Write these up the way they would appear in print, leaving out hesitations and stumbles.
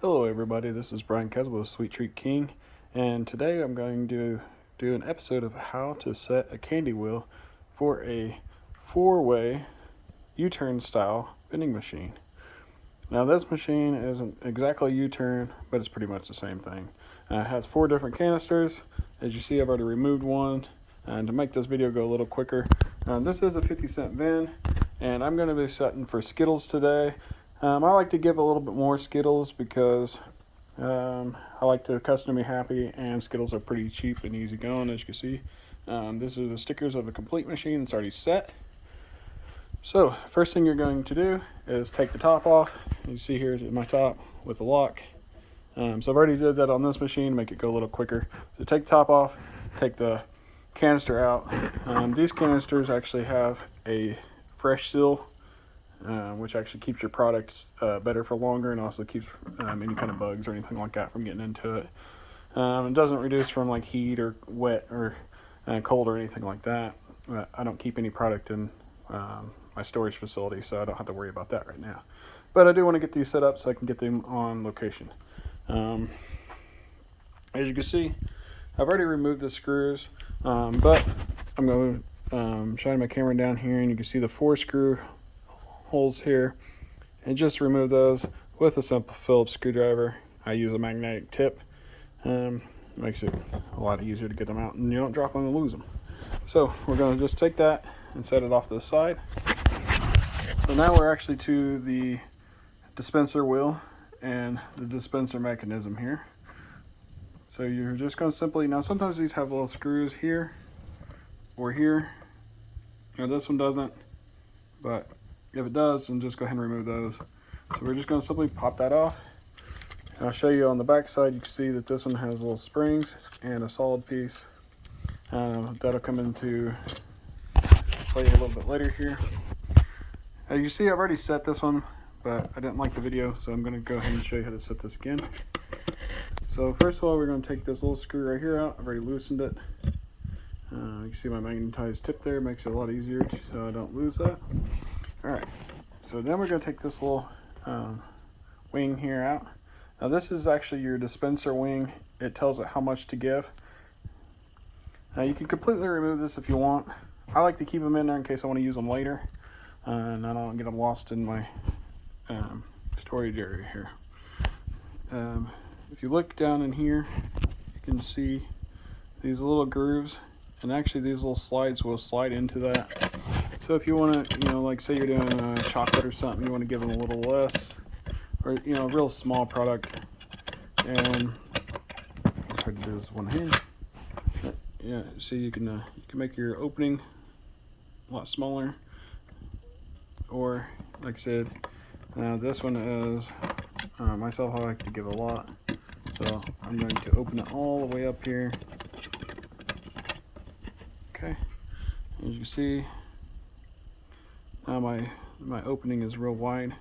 Hello everybody, this is Brian Caswell with Sweet Treat King, and today I'm going to do an episode of how to set a candy wheel for a 4-way U-turn style vending machine. Now this machine isn't exactly U-turn, but it's pretty much the same thing. It has 4 different canisters. As you see, I've already removed one, and to make this video go a little quicker, this is a 50-cent bin, and I'm going to be setting for Skittles today. I like to give a little bit more Skittles because I like the customer to be happy, and Skittles are pretty cheap and easy going, as you can see. This is the stickers of a complete machine. It's already set. So first thing you're going to do is take the top off. You see here's my top with the lock. So I've already did that on this machine to make it go a little quicker. So take the top off, take the canister out. These canisters actually have a fresh seal, which actually keeps your products better for longer, and also keeps any kind of bugs or anything like that from getting into it. It doesn't reduce from like heat or wet or cold or anything like that. I don't keep any product in my storage facility, so I don't have to worry about that right now. But I do want to get these set up so I can get them on location. As you can see, I've already removed the screws, but I'm going to shine my camera down here, and you can see the 4 screw holes here, and just remove those with a simple Phillips screwdriver. I use a magnetic tip. Makes it a lot easier to get them out, and you don't drop them and lose them. So we're going to just take that and set it off to the side. So now we're actually to the dispenser wheel and the dispenser mechanism here. So you're just going to simply, now sometimes these have little screws here or here. Now this one doesn't, but if it does, then just go ahead and remove those. So we're just going to simply pop that off. And I'll show you on the back side. You can see that this one has little springs and a solid piece. That'll come into play a little bit later here. As you see, I've already set this one, but I didn't like the video, so I'm going to go ahead and show you how to set this again. So first of all, we're going to take this little screw right here out. I've already loosened it. You can see my magnetized tip there. Makes it a lot easier so I don't lose that. Alright, so then we're going to take this little wing here out. Now this is actually your dispenser wing. It tells it how much to give. Now you can completely remove this if you want. I like to keep them in there in case I want to use them later, and I don't get them lost in my storage area here. If you look down in here, you can see these little grooves, and actually these little slides will slide into that. So if you want to, like say you're doing chocolate or something, you want to give them a little less, or a real small product. And I'll try to do this with one hand. Yeah, see, you can make your opening a lot smaller, or like I said, this one is myself. I like to give a lot, so I'm going to open it all the way up here. Okay, as you can see. Now my opening is real wide.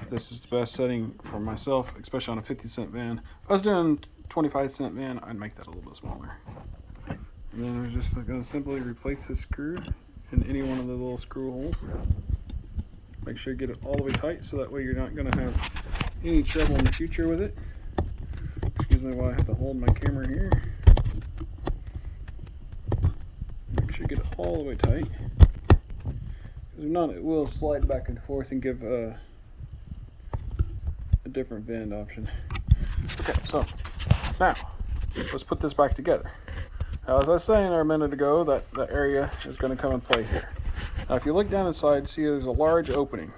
This is the best setting for myself, especially on a 50-cent van. If I was doing 25-cent van, I'd make that a little bit smaller. And then we're just going to simply replace this screw in any one of the little screw holes. Make sure you get it all the way tight, so that way you're not going to have any trouble in the future with it. Excuse me while I have to hold my camera here. Make sure you get it all the way tight. If not, it will slide back and forth and give a different bend option. Okay, so now let's put this back together. Now, as I was saying a minute ago, that area is going to come in play here. Now, if you look down inside, see there's a large opening.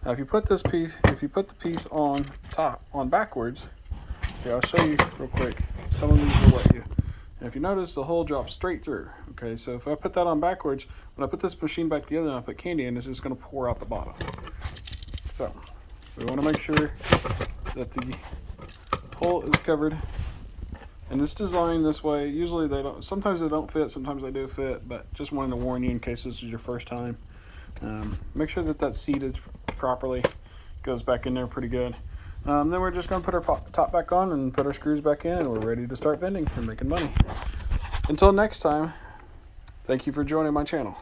Now, if you put the piece on top, on backwards, okay, I'll show you real quick. Some of these will let you. And if you notice, the hole drops straight through. Okay, so if I put that on backwards, when I put this machine back together and I put candy in, it's just going to pour out the bottom. So we want to make sure that the hole is covered. And it's designed this way. Usually they don't. Sometimes they don't fit. Sometimes they do fit. But just wanted to warn you in case this is your first time. Make sure that seated properly. Goes back in there pretty good. Then we're just going to put our top back on and put our screws back in, and we're ready to start vending and making money. Until next time, thank you for joining my channel.